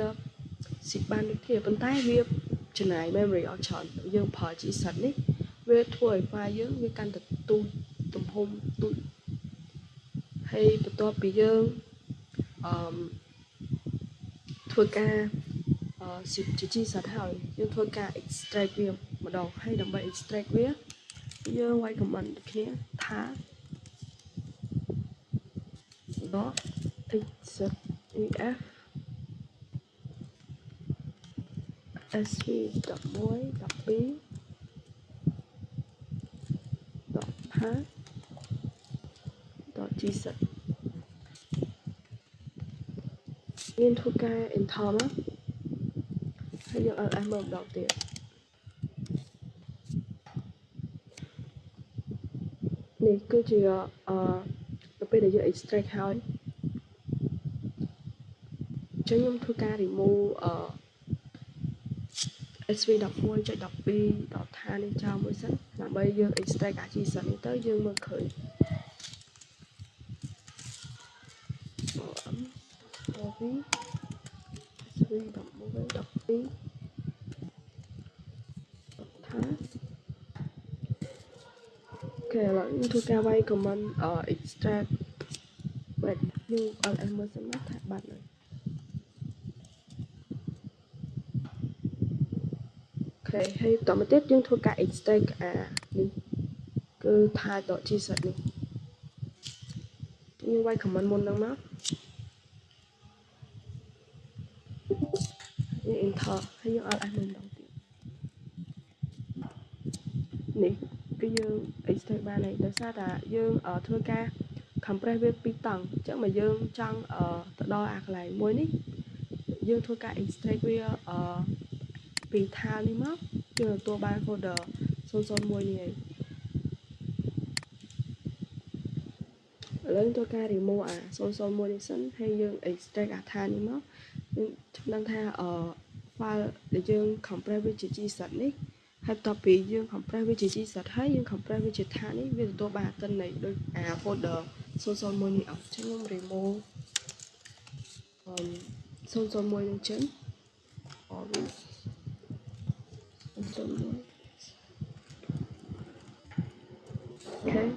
zip បានដូចគ្នាប៉ុន្តែវាចំណាយ memory អស់ច្រើនយើងប្រើ gz នេះវាធ្វើឲ្យ file យើងវាកាន់តែទូចទំហំទូចហើយបន្ទាប់ពីយើងធ្វើការ zip ជា gz ហើយយើងធ្វើការ extract វាម្ដងហើយដើម្បី extract វាយើងវាយ command ដូចគ្នាថា dot xzef sv11.12 dot path dot gz យើងធ្វើការ enter មកហើយយើង ls មើលម្ដងទៀតនេះគឺជាទៅពេលដែលយើង extract ហើយអញ្ចឹងខ្ញុំធ្វើការ remove sv11.12 ដល់ថានេះចោលមួយសិនណា ដើម្បីយើង extract អា G-set នេះទៅយើងមើលឃើញ OV 12 ថាអូខេឥឡូវយើងធ្វើការវាយ command extract បាត់យើងអត់ឲ្យមើលសិនណាថាបាត់ហើយអូខេហើយបន្តមកទៀតយើងធ្វើការ extract អានេះគឺថា .gset នេះយើងវាយ command មុនហ្នឹងមកយើង enter ហើយយើងអត់ឲ្យមើលម្ដងទៀតនេះគឺយើង extract បានហើយដោយសារតែយើងធ្វើការ compress វា2តង់អញ្ចឹងមកយើងចង់ទៅដល់អាកន្លែងមួយនេះយើងធ្វើការ extract វាពីថានេះមកយើងទទួលបាន folder 001នេះហើយឥឡូវធ្វើការ remove អា001នេះសិនហើយយើង extract អាថានេះមកយើងដឹងថាfile ដែលយើង compress វាជា G-set នេះហើយបន្ទាប់ពីយើង compress វាជា G-set ហើយយើង compress វាជាថានេះវាទទួលបានអត្ថន័យដូចអា folder 001នេះអត់ចឹងខ្ញុំ remove 001នឹងចេញអូខេហើយ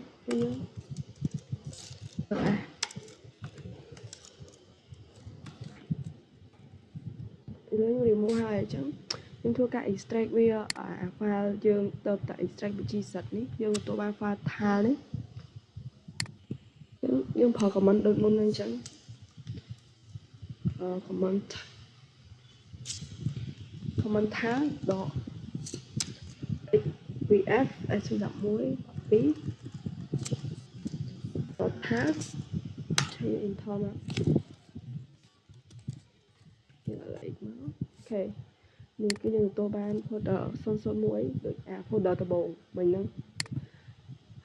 យើងremove ហើយអញ្ចឹងយើងធ្វើការ extract វាអា file យើងទៅតែ extract ពី G-set នេះយើងទទួលបាន file ថានេះយើងប្រើ command ដូចមុនហ្នឹងអញ្ចឹងcommand ថា .vf s11 2 ថាឆេ enter មកយើងឲ្យ x មកអូខេនេះគឺយើងទទួលបាន folder 001ដូចអា folder ដំបូងមិញហ្នឹង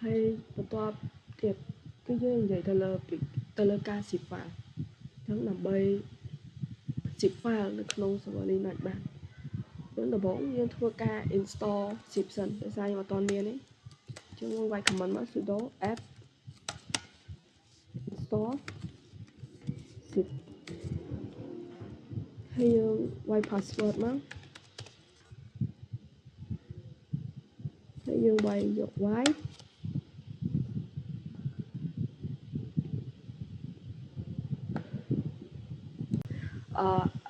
ហើយបន្ទាប់ទៀតគឺយើងនិយាយទៅលើការ zip file អញ្ចឹងដើម្បី zip file នៅក្នុង server Linux បានអញ្ចឹងដំបូងយើងធ្វើការ install zip សិនដោយសារខ្ញុំអត់ទាន់មានទេអញ្ចឹងយើងវាយ command មក sudo apt install zip ហើយយើងវាយ password មកហើយយើងវាយយក y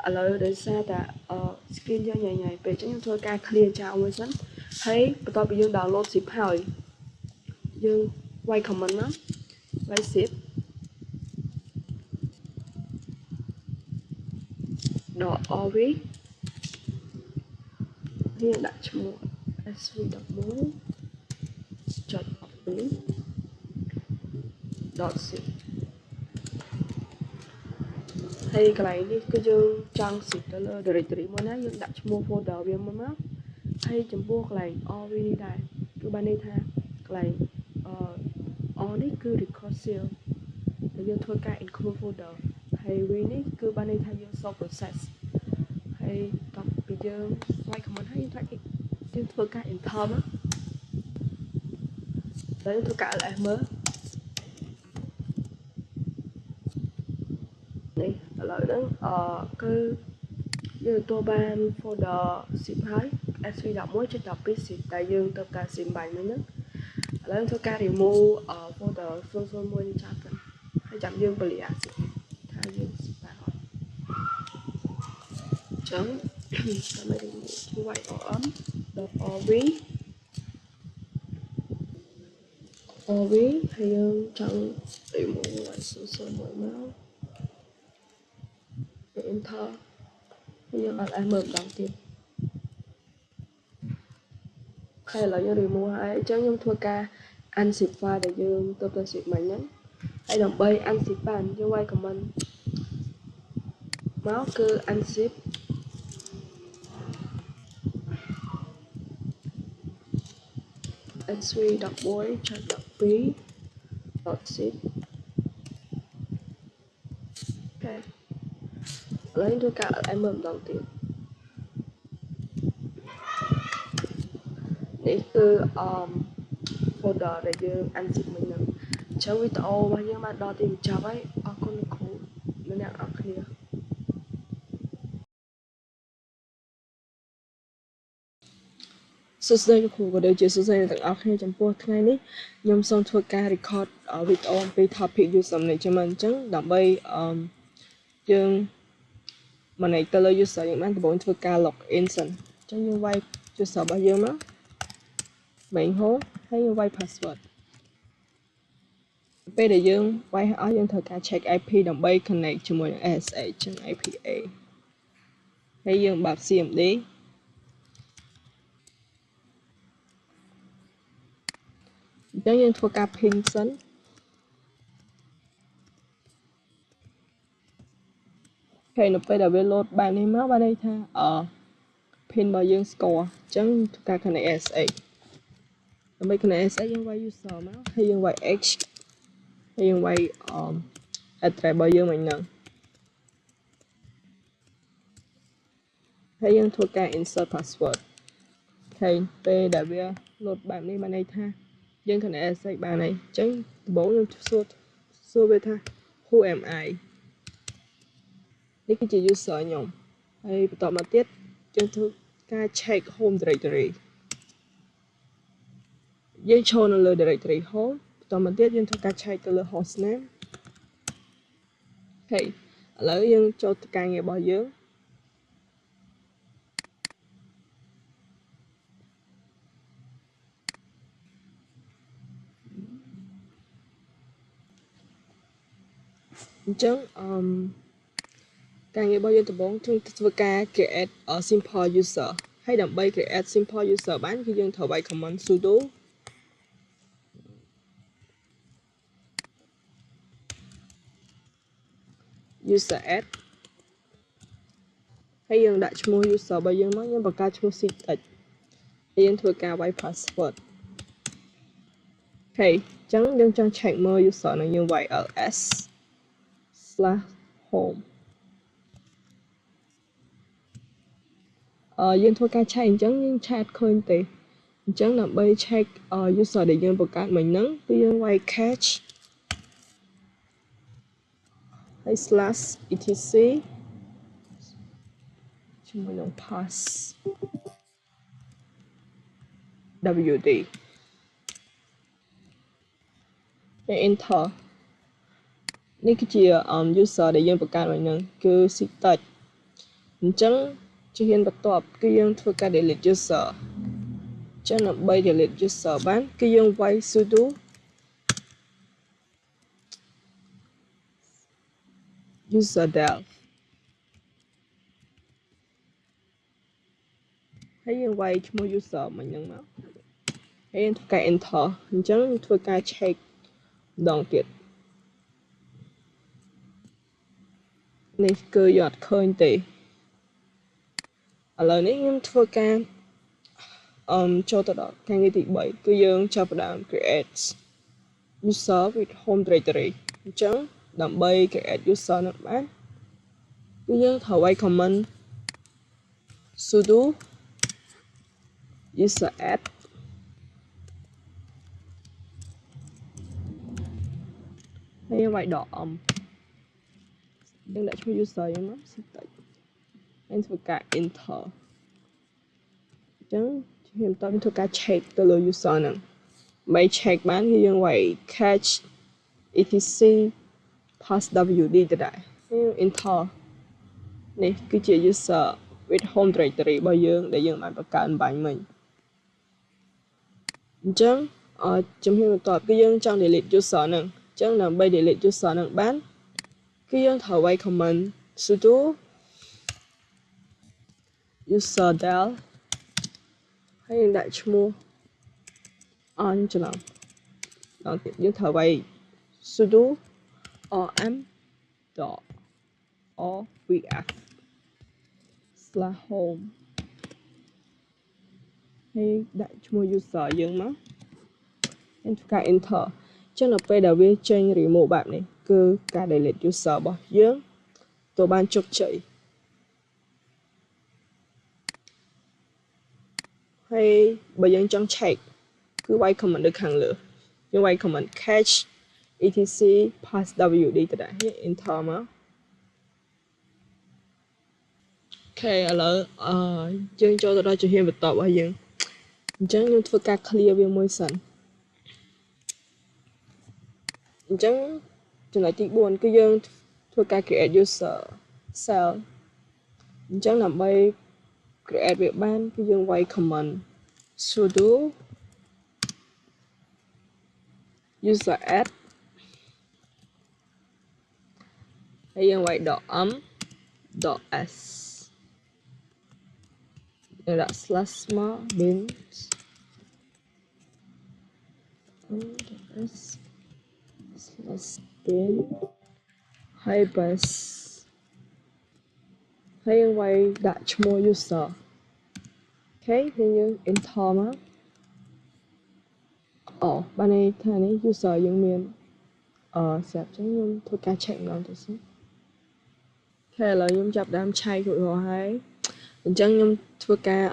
ឥឡូវដោយសារតែscreen យើងញ៉ៃពេកអញ្ចឹងខ្ញុំធ្វើការ clear ចោលមួយសិនហើយបន្ទាប់ពីយើង download zip ហើយយើងវាយ command មកវាយ zip .org យើងដាក់ឈ្មោះ sv11.12.zip ហើយកន្លែងនេះគឺយើងចង់ zip ទៅលើ directory មួយណាយើងដាក់ឈ្មោះ folder វាមកហើយចំពោះកន្លែង org នេះដែរគឺបានន័យថាកន្លែងorg នេះគឺ recursive ដែលយើងធ្វើការ include folder ហើយ v នេះគឺបានន័យថាយើង solve process ហើយតោះពីយើងវាយ command ហើយយើងធ្វើការ enter មកហើយយើងធ្វើការ ls មើលនេះឥឡូវហ្នឹងគឺយើងទទួលបាន folder zip ហើយ sv11.12 zip ដែលយើងទៅការ zip បាញ់ហ្នឹងឥឡូវធ្វើការ remove folder 001នេះចោលទៅហើយចាំយើងពលា zip ថាយើង zip បានអត់អញ្ចឹងតាម remove ជួយ om.org ហើយយើងចង់ remove 001មក enter ហើយយើងអត់ឲ្យមើលម្ដងទៀតហើយឥឡូវយើង remove ហើយអញ្ចឹងខ្ញុំធ្វើការ unzip file ដែលយើងទៅ zip មិញហ្នឹងហើយដើម្បី unzip បានយើងវាយ command មកគឺ unzip sv11.12.zip អូខេឥឡូវធ្វើការឲ្យមើលម្ដងទៀតនេះគឺ folder ដែលយើង unzip មិញហ្នឹងអញ្ចឹងវីដេអូរបស់យើងបានដល់ទីបញ្ចប់ហើយអរគុណលោកគ្រូអ្នកនរគ្នាសួស្តីលោកគ្រូក៏ដូចជាសួស្តីអ្នកទាំងអស់គ្នាចំពោះថ្ងៃនេះខ្ញុំសូមធ្វើការ record វីដេអូអំពី topic user management អញ្ចឹងដើម្បីយើងមកនៃទៅលើ user យើងបានដំបូងធ្វើការ login សិនអញ្ចឹងយើងវាយ user របស់យើងមកmain home ហើយយើងវាយ password ពេលដែលយើងវាយឲ្យអស់យើងត្រូវការ check IP ដើម្បី connect ជាមួយនឹង SSH អញ្ចឹង IPA ហើយយើងបើក CMD អញ្ចឹងយើងធ្វើការ ping សិនហើយនៅពេលដែលវា load បែបនេះមកបានន័យថា pin របស់យើង score អញ្ចឹងធ្វើការ connect SSH ដើម្បី connect SSH យើងវាយ user មកហើយយើងវាយ H ហើយយើងវាយ address របស់យើងមិញហ្នឹងហើយយើងធ្វើការ insert password ហើយពេលដែលវា load បែបនេះបានន័យថាយើង connect SSH បានហើយអញ្ចឹងដំបូងខ្ញុំសួរវាថា who am I នេះគឺជា user ខ្ញុំហើយបន្តមកទៀតយើងធ្វើការ check home directory យើងចូលនៅលើ directory home បន្តមកទៀតយើងធ្វើការ check ទៅលើ hostname ហើយឥឡូវយើងចូលទៅការងាររបស់យើងអញ្ចឹងការងាររបស់យើងដំបូងគឺធ្វើការ create simple user ហើយដើម្បី create simple user បានគឺយើងត្រូវវាយ command sudo user add ហើយយើងដាក់ឈ្មោះ user របស់យើងមកយើងបង្កើតឈ្មោះ secret ហើយយើងធ្វើការវាយ password ហើយអញ្ចឹងយើងចង់ check មើល user នឹងយើងវាយ ls/home យើងធ្វើការ check អញ្ចឹងយើង check ឃើញទេអញ្ចឹងដើម្បី check user ដែលយើងបង្កើតមិញហ្នឹងគឺយើងវាយ cache ហើយ /etc ជាមួយនឹង pass wd ហើយ enter នេះគឺជា user ដែលយើងបង្កើតមិញហ្នឹងគឺ secret អញ្ចឹងជាហ៊ានបន្ទាប់គឺយើងធ្វើការ delete user អញ្ចឹងដើម្បី delete user បានគឺយើងវាយ sudo userdel ហើយយើងវាយឈ្មោះ user មិញហ្នឹងមកហើយយើងធ្វើការ enter អញ្ចឹងធ្វើការ check ម្ដងទៀតនេះគឺយើងអត់ឃើញទេឥឡូវនេះខ្ញុំធ្វើការចូលទៅដល់ការងារទី3គឺយើងចាប់ផ្ដើម create user with home directory អញ្ចឹងដើម្បី create user នឹងបានគឺយើងត្រូវវាយ command sudo user add ហើយយើងវាយដក យើងដាក់ឈ្មោះ user យើងមកសិតិចហើយធ្វើការ enter អញ្ចឹងខ្ញុំតើធ្វើការ check ទៅលើ user ហ្នឹងដើម្បី check បានគឺយើងវាយ cache etc pass wd ទៅដែរហើយ enter នេះគឺជា user with home directory របស់យើងដែលយើងបានបង្កើតបាញ់មិញអញ្ចឹងជំហានបន្ទាប់គឺយើងចង់ delete user ហ្នឹងអញ្ចឹងដើម្បី delete user ហ្នឹងបានគឺយើងត្រូវវាយ command sudo userdel ហើយយើងដាក់ឈ្មោះច្រឡំដល់ទៀតយើងត្រូវវាយ sudo rm.orvf/home ហើយដាក់ឈ្មោះ user យើងមកហើយធ្វើការ enter ចឹងដល់ពេលដែលវាចេញ remove បែបនេះគឺការ delete user របស់យើងទៅបានជោគជ័យហើយបើយើងចង់ check cứ quay comment được hàng lửa nhưng quay comment catch etc pass w đi từ đây enter mà ok là chương cho tụi đó cho hiền vật tọt bao giờ chẳng nhưធ្វើការ clear វាមួយសិនអញ្ចឹងចំណុចទី4គឺយើងធ្វើការ create user cell អញ្ចឹងដើម្បី create វាបានគឺយើងវាយ command sudo user add ហើយយើងវាយ .m.s យើងដាក់ slash មក bin s slash bin ហើយ bus ហើយយើងវាយដាក់ឈ្មោះ user អូខេហើយយើង enter មកអូបានន័យថានេះ user យើងមានស្រាប់ចឹងខ្ញុំធ្វើការ check ម្ដងទៅសិនអូខេឥឡូវខ្ញុំចាប់ដើមឆែករួចរាល់ហើយអញ្ចឹងខ្ញុំធ្វើការ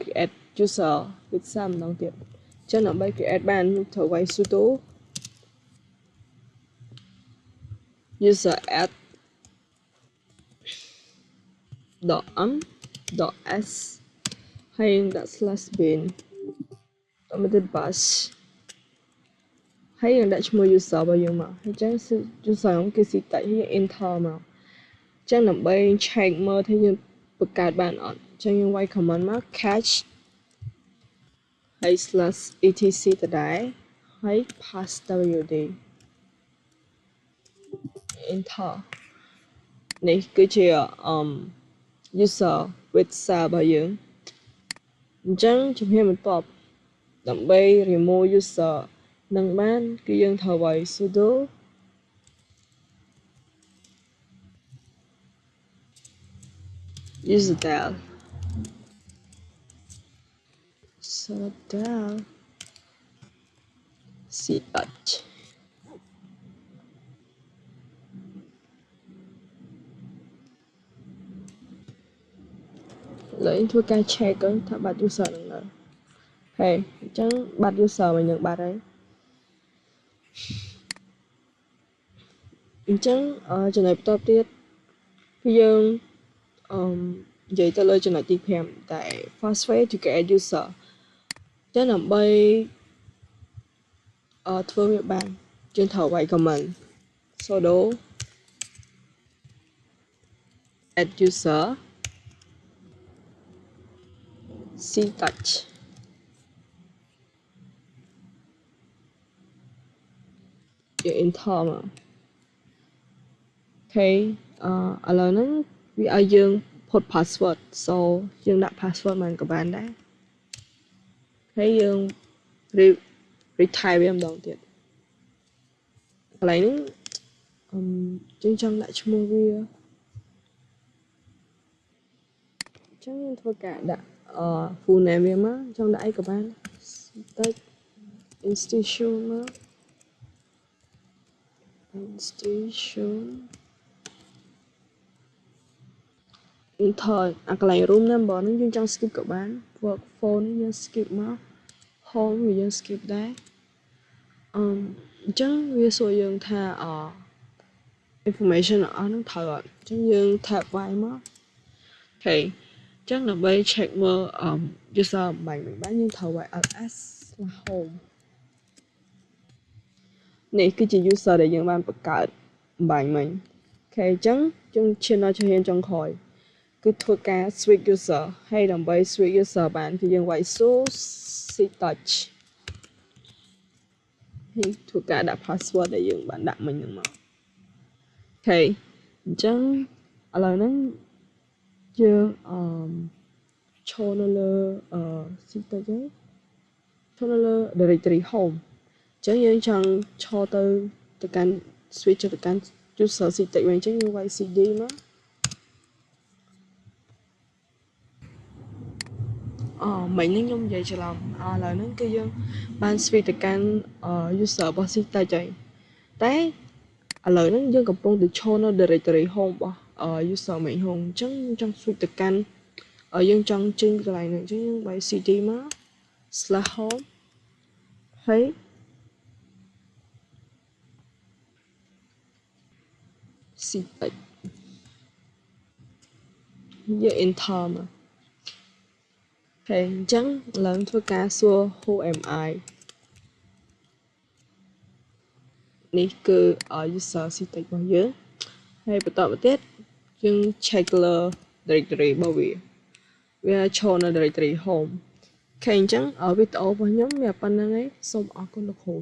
create user with some ម្ដងទៀតអញ្ចឹងដើម្បី create បានខ្ញុំត្រូវវាយ sudo user add .m.s ហើយយើងដាក់ slash bin តាមទៅ bus ហើយយើងដាក់ឈ្មោះ user របស់យើងមកអញ្ចឹង user គឺ cite ហើយយើង enter មកអញ្ចឹងដើម្បី check មើលថាយើងបង្កើតបានអត់អញ្ចឹងយើងវាយ command មក catch ហើយ slash etc ដដែលហើយ pass wd enter នេះគឺជា user with cell របស់យើងអញ្ចឹងជំហានបន្ទាប់ដើម្បី remove user នឹងបានគឺយើងត្រូវវាយ sudo user.del sudo ch ឡើយធ្វើការ check ថាបាត់ user នឹងនៅហើយអញ្ចឹងបាត់ user វិញនឹងបាត់ហើយអញ្ចឹងចំណុចបន្ទាប់ទៀតគឺយើងនិយាយទៅលើចំណុចទី5តែ fast way to create user អញ្ចឹងដើម្បីធ្វើវាបានយើងត្រូវវាយ command sudo add user ctouch យើង enter មកអូខេឥឡូវហ្នឹងវាឲ្យយើងផុត password so យើងដាក់ password មិនក៏បានដែរហើយយើង retry វាម្ដងទៀតកន្លែងហ្នឹងយើងចង់ដាក់ឈ្មោះវាអញ្ចឹងយើងធ្វើការដាក់full name វាមកចង់ដាក់អីក៏បាន state institution មក institution enter អាកន្លែង room number ហ្នឹងយើងចង់ skip ក៏បាន work phone យើង skip មក home វាយើង skip ដែរអញ្ចឹងវាសួរយើងថា information អស់ហ្នឹងត្រូវអត់អញ្ចឹងយើង tab វាយមកអូខេអញ្ចឹងដើម្បី check មើលuser បាញ់បានយើងត្រូវវាយ ls/home នេះគឺជា user ដែលយើងបានបង្កើតបាញ់មិញអូខេអញ្ចឹងយើងឈានដល់ជំហានចុងក្រោយគឺធ្វើការ switch user ហើយដើម្បី switch user បានគឺយើងវាយ ctouch ហើយធ្វើការដាក់ password ដែលយើងបានដាក់មិញហ្នឹងមកអូខេអញ្ចឹងឥឡូវហ្នឹងយើងឈរនៅលើ ctouch ហ្នឹងឈរនៅលើ directory home អញ្ចឹងយើងចង់ឈរទៅកាន់ switch ទៅកាន់ user ctouch វិញអញ្ចឹងយើងវាយ cd មកមិញហ្នឹងខ្ញុំនិយាយច្រឡំឥឡូវហ្នឹងគឺយើងបាន switch ទៅកាន់ user របស់ ctouch ហើយតែឥឡូវហ្នឹងយើងកំពុងតែឈរនៅ directory home របស់ user main home អញ្ចឹងយើងចង់ switch ទៅកាន់យើងចង់ចេញពីកន្លែងហ្នឹងអញ្ចឹងយើងវាយ cd មក slash home ហើយ CH យក enter មកហើយអញ្ចឹងឡើងធ្វើការសួរ who am I នេះគឺ user CH របស់យើងហើយបន្តមកទៀតយើង check លើ directory របស់វាចូលនៅ directory home អូខេអញ្ចឹងវីដេអូរបស់ខ្ញុំមានប៉ុណ្្នឹងឯងសូមអរគុណលោកគ្រូ